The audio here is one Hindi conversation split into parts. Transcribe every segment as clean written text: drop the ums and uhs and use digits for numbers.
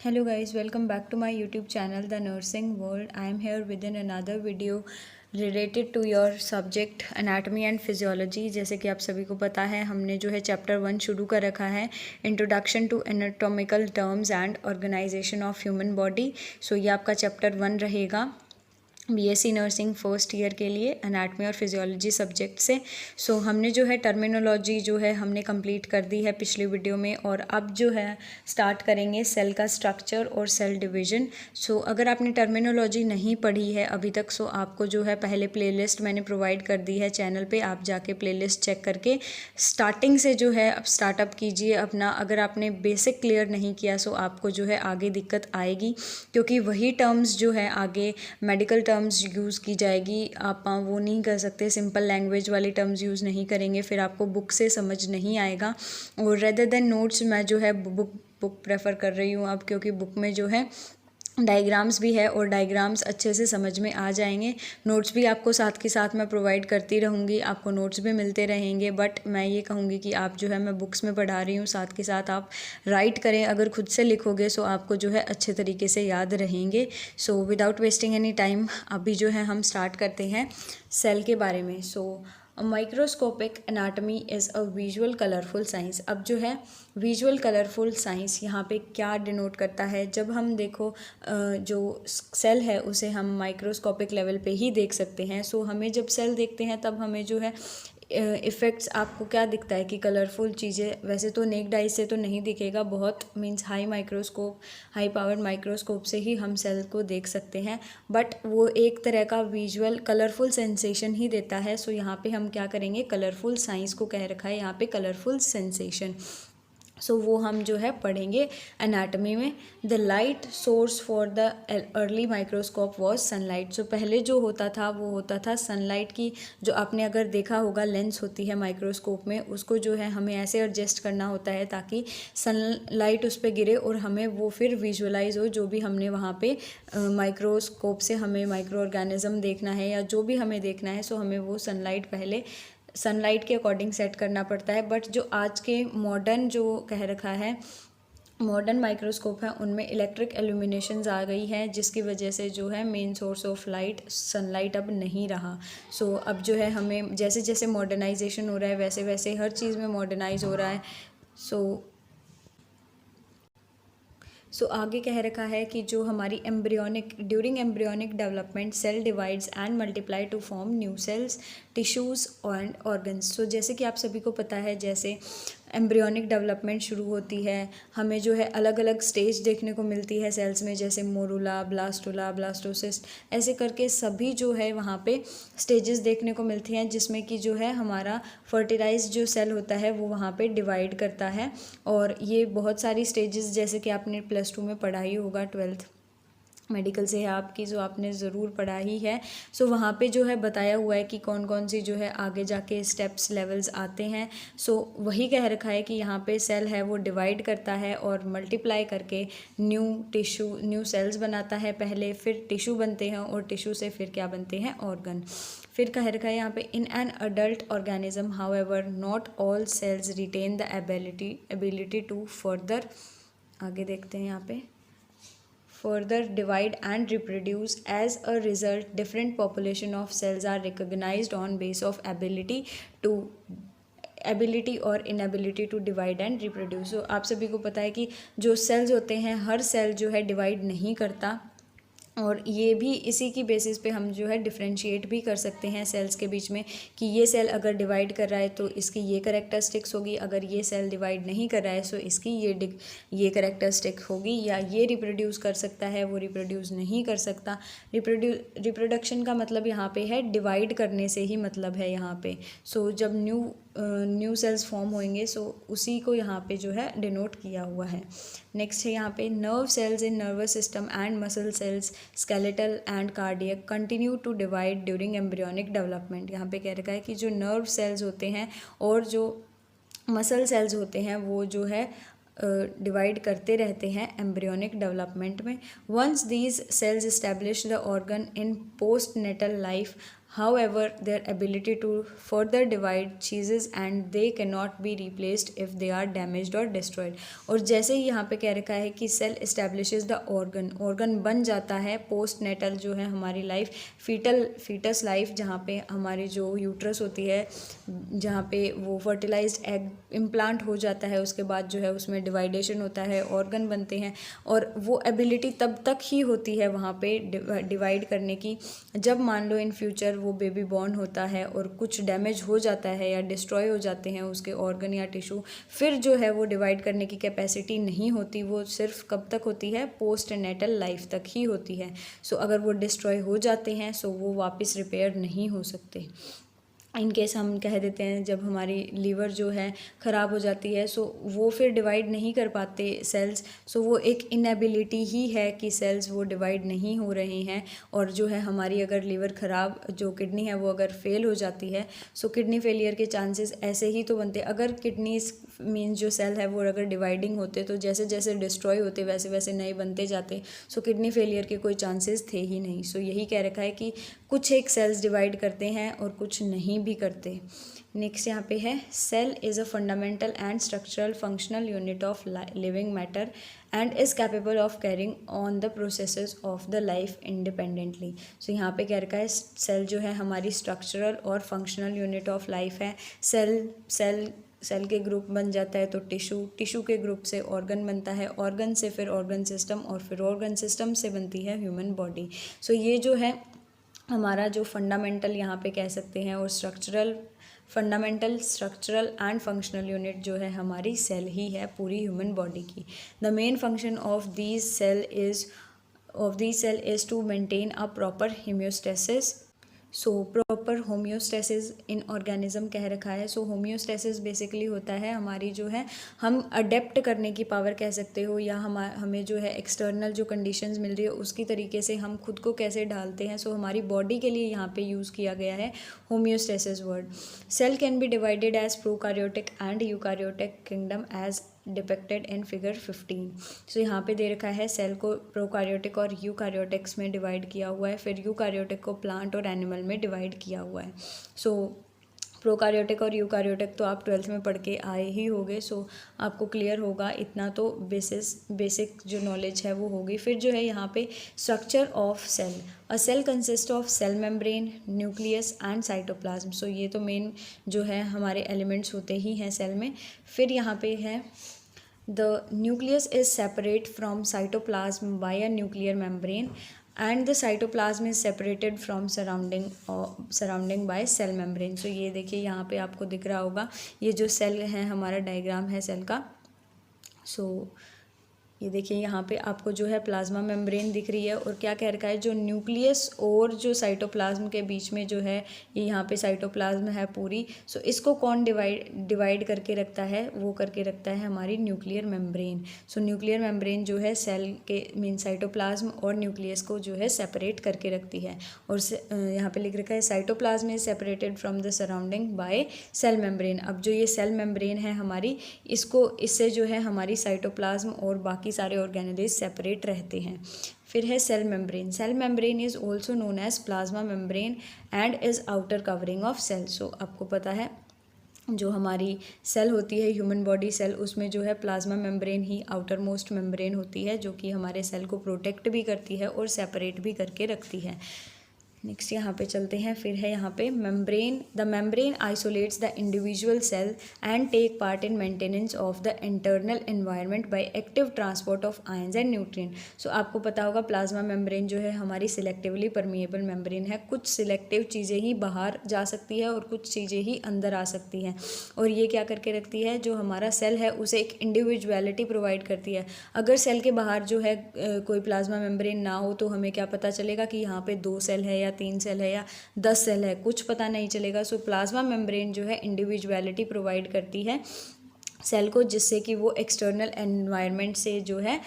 Hello guys, welcome back to my YouTube channel The Nursing World. I am here within another video related to your subject anatomy and physiology। जैसे कि आप सभी को पता है हमने जो है चैप्टर 1 शुरू कर रखा है, introduction to anatomical terms and organisation of human body. So ये आपका चैप्टर 1 रहेगा बीएससी नर्सिंग फर्स्ट ईयर के लिए एनाटमी और फिजियोलॉजी सब्जेक्ट से। सो हमने जो है टर्मिनोलॉजी जो है हमने कंप्लीट कर दी है पिछली वीडियो में, और अब जो है स्टार्ट करेंगे सेल का स्ट्रक्चर और सेल डिवीजन। सो अगर आपने टर्मिनोलॉजी नहीं पढ़ी है अभी तक, सो आपको जो है पहले प्लेलिस्ट मैंने प्रोवाइड कर दी है चैनल पे, आप जाके प्लेलिस्ट चेक करके स्टार्टिंग से जो है अब स्टार्टअप कीजिए अपना। अगर आपने बेसिक क्लियर नहीं किया सो आपको जो है आगे दिक्कत आएगी, क्योंकि वही टर्म्स जो है आगे मेडिकल टर्म्स यूज़ की जाएगी। आप वो नहीं कर सकते, सिंपल लैंग्वेज वाली टर्म्स यूज़ नहीं करेंगे, फिर आपको बुक से समझ नहीं आएगा। और रेदर देन नोट्स मैं जो है बुक प्रेफर कर रही हूँ अब, क्योंकि बुक में जो है डायग्राम्स भी है और डायग्राम्स अच्छे से समझ में आ जाएंगे। नोट्स भी आपको साथ के साथ मैं प्रोवाइड करती रहूँगी, आपको नोट्स भी मिलते रहेंगे। बट मैं ये कहूँगी कि आप जो है मैं बुक्स में पढ़ा रही हूँ, साथ के साथ आप राइट करें। अगर खुद से लिखोगे सो आपको जो है अच्छे तरीके से याद रहेंगे। So without wasting any time अभी जो है हम स्टार्ट करते हैं सेल के बारे में। So microscopic anatomy is a visual colourful science. अब जो है विजुअल कलरफुल साइंस यहाँ पे क्या डिनोट करता है, जब हम देखो जो सेल है उसे हम माइक्रोस्कोपिक लेवल पे ही देख सकते हैं। सो हमें जब सेल देखते हैं तब हमें जो है इफ़ेक्ट्स आपको क्या दिखता है कि कलरफुल चीज़ें, वैसे तो नेक्ड आई से तो नहीं दिखेगा, बहुत मीन्स हाई पावर माइक्रोस्कोप से ही हम सेल को देख सकते हैं, बट वो एक तरह का विजुअल कलरफुल सेंसेशन ही देता है। सो यहाँ पे हम क्या करेंगे, कलरफुल साइंस को कह रखा है यहाँ पे कलरफुल सेंसेशन। सो वो हम जो है पढ़ेंगे एनाटमी में। The light source for the early microscope was sunlight. So पहले जो होता था वो होता था सनलाइट की, जो आपने अगर देखा होगा लेंस होती है माइक्रोस्कोप में, उसको जो है हमें ऐसे एडजस्ट करना होता है ताकि सनलाइट उस पर गिरे और हमें वो फिर विजुअलाइज हो, जो भी हमने वहाँ पे माइक्रोस्कोप से हमें माइक्रो ऑर्गेनिज्म देखना है या जो भी हमें देखना है, सो हमें वो सनलाइट के अकॉर्डिंग सेट करना पड़ता है। बट जो आज के मॉडर्न जो कह रखा है मॉडर्न माइक्रोस्कोप है उनमें इलेक्ट्रिक एल्यूमिनेशंस आ गई है, जिसकी वजह से जो है main source of light sunlight अब नहीं रहा। सो अब जो है हमें जैसे जैसे मॉडर्नाइजेशन हो रहा है वैसे वैसे हर चीज़ में मॉडर्नाइज हो रहा है। सो आगे कह रखा है कि जो हमारी during embryonic development cell divides and multiply to form new cells, tissues and organs. So जैसे कि आप सभी को पता है, जैसे एम्ब्रियोनिक डेवलपमेंट शुरू होती है, हमें जो है अलग अलग स्टेज देखने को मिलती है सेल्स में, जैसे मोरूला, ब्लास्टुला, ब्लास्टोसिस्ट, ऐसे करके सभी जो है वहाँ पे स्टेजेस देखने को मिलती हैं, जिसमें कि जो है हमारा फर्टिलाइज जो सेल होता है वो वहाँ पे डिवाइड करता है। और ये बहुत सारी स्टेजेस, जैसे कि आपने +2 में पढ़ा ही होगा, 12th मेडिकल से है आपकी, जो आपने ज़रूर पढ़ा ही है। सो वहाँ पे जो है बताया हुआ है कि कौन कौन सी जो है आगे जाके स्टेप्स लेवल्स आते हैं। सो वही कह रखा है कि यहाँ पे सेल है वो डिवाइड करता है और मल्टीप्लाई करके न्यू सेल्स बनाता है पहले, फिर टिश्यू बनते हैं और टिश्यू से फिर क्या बनते हैं, ऑर्गन। फिर कह रखा है यहाँ पे in an adult organism however not all cells retain the ability to further, आगे देखते हैं यहाँ पे, further divide and reproduce. As a result, different population of cells are recognized on base of ability और inability to divide and reproduce। so, आप सभी को पता है कि जो सेल्स होते हैं हर सेल जो है डिवाइड नहीं करता, और ये भी इसी की बेसिस पे हम जो है डिफ्रेंशिएट भी कर सकते हैं सेल्स के बीच में कि ये सेल अगर डिवाइड कर रहा है तो इसकी ये करेक्टरिस्टिक्स होगी, अगर ये सेल डिवाइड नहीं कर रहा है तो इसकी ये करेक्टरिस्टिक होगी, या ये रिप्रोड्यूस कर सकता है वो रिप्रोड्यूस नहीं कर सकता। रिप्रोडक्शन का मतलब यहाँ पे है डिवाइड करने से ही मतलब है यहाँ पे। सो जब न्यू सेल्स फॉर्म होंगे, सो उसी को यहाँ पे जो है डिनोट किया हुआ है। नेक्स्ट है यहाँ पे nerve cells in nervous system and muscle cells skeletal and cardiac continue to divide during embryonic development. यहाँ पे कह रखा है कि जो नर्व सेल्स होते हैं और जो मसल सेल्स होते हैं वो जो है डिवाइड करते रहते हैं एम्ब्रियोनिक डेवलपमेंट में। Once these cells establish the organ in post natal life, however their ability to further divide cheeses and they cannot be replaced if they are damaged or destroyed। और जैसे ही यहाँ पे कह रखा है कि सेल एस्टेब्लिशेज द ऑर्गन बन जाता है पोस्ट नेटल जो है हमारी लाइफ, फीटस लाइफ, जहाँ पे हमारी जो यूट्रस होती है, जहाँ पे वो फर्टिलाइज्ड एग इम्प्लांट हो जाता है, उसके बाद जो है उसमें डिवाइडेशन होता है, ऑर्गन बनते हैं। और वो एबिलिटी तब तक ही होती है वहाँ पे डिवाइड करने की जब मान लो इन फ्यूचर वो बेबी बॉर्न होता है और कुछ डैमेज हो जाता है या डिस्ट्रॉय हो जाते हैं उसके ऑर्गन या टिश्यू, फिर जो है वो डिवाइड करने की कैपेसिटी नहीं होती। वो सिर्फ कब तक होती है, पोस्ट नेटल लाइफ तक ही होती है। सो अगर वो डिस्ट्रॉय हो जाते हैं सो वो वापस रिपेयर नहीं हो सकते। इन केस हम कह देते हैं जब हमारी लीवर जो है ख़राब हो जाती है सो वो फिर डिवाइड नहीं कर पाते सेल्स, सो वो एक इनएबिलिटी ही है कि सेल्स वो डिवाइड नहीं हो रहे हैं। और जो है हमारी अगर लीवर ख़राब, जो किडनी है वो अगर फेल हो जाती है सो किडनी फेलियर के चांसेस ऐसे ही तो बनते। अगर किडनी मीन्स जो सेल है वो अगर डिवाइडिंग होते तो जैसे जैसे डिस्ट्रॉय होते वैसे वैसे नए बनते जाते, सो किडनी फेलियर के कोई चांसेस थे ही नहीं। सो यही कह रखा है कि कुछ एक सेल्स डिवाइड करते हैं और कुछ नहीं भी करते। नेक्स्ट यहाँ पे है cell is a fundamental and structural functional unit of living matter and is capable of carrying on the processes of the life independently. So यहाँ पे कह रखा है सेल जो है हमारी स्ट्रक्चरल और फंक्शनल यूनिट ऑफ लाइफ है। सेल के ग्रुप बन जाता है तो टिश्यू के ग्रुप से ऑर्गन बनता है, ऑर्गन से फिर ऑर्गन सिस्टम और फिर ऑर्गन सिस्टम से बनती है ह्यूमन बॉडी। सो ये जो है हमारा जो फंडामेंटल यहाँ पे कह सकते हैं और fundamental structural and functional unit जो है हमारी सेल ही है पूरी ह्यूमन बॉडी की। The main function of these cell is to maintain a proper homeostasis. So proper homeostasis in organism कह रखा है। सो होम्योस्टेसिस बेसिकली होता है हमारी जो है हम अडेप्ट करने की पावर कह सकते हो, या हमें जो है एक्सटर्नल जो कंडीशंस मिल रही है उसकी तरीके से हम खुद को कैसे ढालते हैं। सो हमारी बॉडी के लिए यहाँ पे यूज़ किया गया है homeostasis word. Cell can be divided as prokaryotic and eukaryotic kingdom as depicted in figure 15। So यहाँ पे दे रखा है सेल को प्रोकार्योटिक और यूकार्योटिक्स में डिवाइड किया हुआ है, फिर यूकार्योटिक को प्लांट और एनिमल में डिवाइड किया हुआ है। सो प्रोकार्योटिक और यूकार्योटिक तो आप 12th में पढ़ के आए ही होंगे, सो आपको क्लियर होगा, इतना तो बेसिक जो नॉलेज है वो होगी। फिर जो है यहाँ पे structure of cell, a cell consist of cell membrane, nucleus and cytoplasm. So ये तो मेन जो है हमारे एलिमेंट्स होते ही हैं सेल में। फिर यहाँ पे है the nucleus is separate from cytoplasm by a nuclear membrane and the cytoplasm is separated from surrounding by cell membrane। so ये देखिए यहाँ पे आपको दिख रहा होगा ये जो सेल है हमारा डायग्राम है सेल का। सो ये देखिए यहाँ पे आपको जो है प्लाज्मा मेम्ब्रेन दिख रही है और क्या कह रखा है जो न्यूक्लियस और जो साइटोप्लाज्म के बीच में जो है ये यहाँ पे साइटोप्लाज्म है पूरी। सो इसको कौन डिवाइड करके रखता है, वो करके रखता है हमारी न्यूक्लियर मेम्ब्रेन। सो न्यूक्लियर मेम्ब्रेन जो है सेल के मीन साइटोप्लाज्म और न्यूक्लियस को जो है सेपरेट करके रखती है। और यहाँ पे लिख रखा है cytoplasm is separated from the surrounding by cell membrane. अब जो ये सेल मेम्ब्रेन है हमारी, इससे जो है हमारी साइटोप्लाज्म और बाकी सारे ऑर्गेनेल्स सेपरेट रहते हैं। फिर है cell membrane is also known as plasma membrane and is outer covering of cell. So आपको पता है जो हमारी सेल होती है ह्यूमन बॉडी सेल, उसमें जो है प्लाज्मा मेम्ब्रेन ही आउटर मोस्ट मेम्ब्रेन होती है जो कि हमारे सेल को प्रोटेक्ट भी करती है और सेपरेट भी करके रखती है। नेक्स्ट यहाँ पे चलते हैं। फिर है यहाँ पे membrane, the membrane isolates the individual cell and take part in maintenance of the internal environment by active transport of ions and nutrient. So आपको पता होगा प्लाज्मा मेम्ब्रेन जो है हमारी सिलेक्टिवली परमिएबल मेम्ब्रेन है, कुछ सिलेक्टिव चीज़ें ही बाहर जा सकती है और कुछ चीज़ें ही अंदर आ सकती हैं। और ये क्या करके रखती है, जो हमारा सेल है उसे एक इंडिविजुअलिटी प्रोवाइड करती है। अगर सेल के बाहर जो है कोई प्लाज्मा मेम्ब्रेन ना हो तो हमें क्या पता चलेगा कि यहाँ पे 2 सेल है या 3 सेल है या 10 सेल है, कुछ पता नहीं चलेगा। सो प्लाज्मा मेम्ब्रेन जो है इंडिविजुअलिटी प्रोवाइड करती है सेल को, जिससे कि वो एक्सटर्नल एनवायरनमेंट से जो है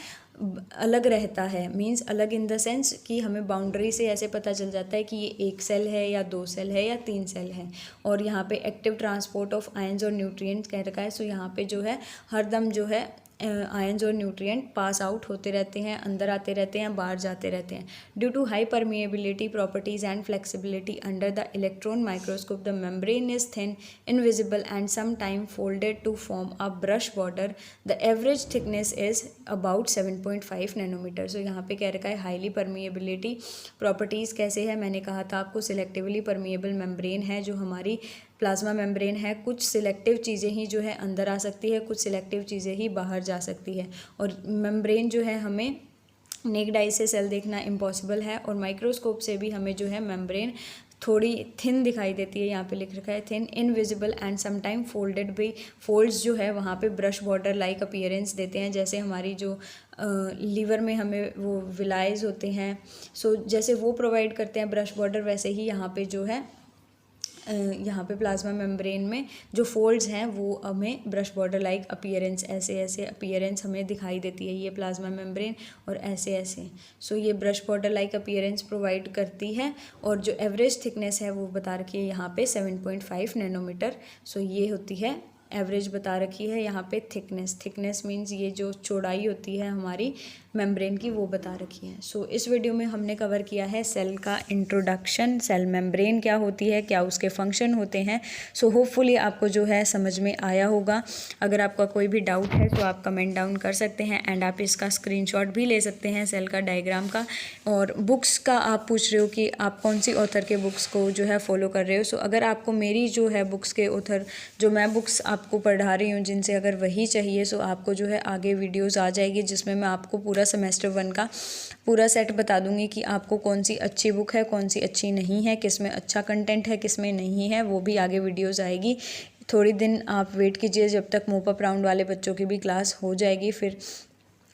अलग रहता है। मींस अलग इन द सेंस कि हमें बाउंड्री से ऐसे पता चल जाता है कि ये 1 सेल है या 2 सेल है या 3 सेल है। और यहाँ पे एक्टिव ट्रांसपोर्ट ऑफ आयंस और न्यूट्रिएंट्स कह रखा है। सो यहाँ पे जो है हरदम जो है आयंस और न्यूट्रिएंट पास आउट होते रहते हैं, अंदर आते रहते हैं, बाहर जाते रहते हैं। Due to high permeability properties and flexibility under the electron microscope the membrane is thin, invisible and some time folded to form a brush border. The average thickness is about 7.5 nanometer. So यहाँ पे कह रखा है हाईली परमिएबिलिटी प्रॉपर्टीज़ कैसे है, मैंने कहा था आपको सिलेक्टिवली परमिएबल मेम्ब्रेन है जो हमारी प्लाज्मा मेम्ब्रेन है। कुछ सिलेक्टिव चीज़ें ही जो है अंदर आ सकती है, कुछ सिलेक्टिव चीज़ें ही बाहर जा सकती है। और मेम्ब्रेन जो है हमें नेक्ड आई से सेल देखना इम्पॉसिबल है, और माइक्रोस्कोप से भी हमें जो है मेम्ब्रेन थोड़ी थिन दिखाई देती है। यहाँ पे लिख रखा है thin, invisible and sometime folded भी। फोल्ड्स जो है वहाँ पे ब्रश बॉर्डर लाइक अपीयरेंस देते हैं, जैसे हमारी जो लीवर में हमें वो विलाइज होते हैं, सो जैसे वो प्रोवाइड करते हैं ब्रश बॉर्डर, वैसे ही यहाँ पे जो है यहाँ पे प्लाज्मा मेम्ब्रेन में जो फोल्ड्स हैं वो हमें ब्रश बॉर्डर लाइक अपीयरेंस, ऐसे ऐसे अपीयरेंस हमें दिखाई देती है ये प्लाज्मा मेम्ब्रेन, और ऐसे ऐसे। सो ये brush border like appearance provide करती है। और जो एवरेज थिकनेस है वो बता रखी है यहाँ पे 7.5 नैनोमीटर। सो ये होती है एवरेज बता रखी है यहाँ पे थिकनेस मीन्स ये जो चौड़ाई होती है हमारी मेम्ब्रेन की वो बता रखी है। सो इस वीडियो में हमने कवर किया है सेल का इंट्रोडक्शन, सेल मेम्ब्रेन क्या होती है, क्या उसके फंक्शन होते हैं। सो होपफुली आपको जो है समझ में आया होगा। अगर आपका कोई भी डाउट है तो आप कमेंट डाउन कर सकते हैं, एंड आप इसका स्क्रीनशॉट भी ले सकते हैं सेल का डायग्राम का। और बुक्स का आप पूछ रहे हो कि आप कौन सी ऑथर के बुक्स को जो है फॉलो कर रहे हो। सो अगर आपको मेरी जो है बुक्स के ऑथर जो मैं बुक्स आपको पढ़ा रही हूँ जिनसे अगर वही चाहिए, सो आपको जो है आगे वीडियोज़ आ जाएगी जिसमें मैं आपको पूरा सेमेस्टर 1 का पूरा सेट बता दूंगी कि आपको कौन सी अच्छी बुक है, कौन सी अच्छी नहीं है, किस में अच्छा कंटेंट है, किस में नहीं है, वो भी आगे वीडियोज़ आएगी। थोड़ी दिन आप वेट कीजिए जब तक मोप अप राउंड वाले बच्चों की भी क्लास हो जाएगी, फिर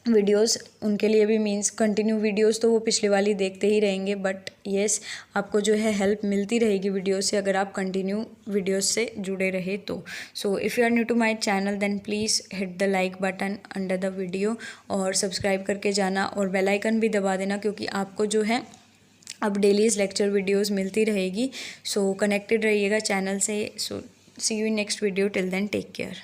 वीडियोस उनके लिए भी मीन्स कंटिन्यू वीडियोस तो वो पिछले वाली देखते ही रहेंगे, बट येस आपको जो है हेल्प मिलती रहेगी वीडियो से अगर आप कंटिन्यू वीडियोस से जुड़े रहे तो। So if you are new to my channel then please hit the like button under the video, और सब्सक्राइब करके जाना, और बेल आइकन भी दबा देना क्योंकि आपको जो है अब डेलीज लेक्चर वीडियोज़ मिलती रहेगी। सो कनेक्टेड रहिएगा चैनल से। So see you in next video, till then take care.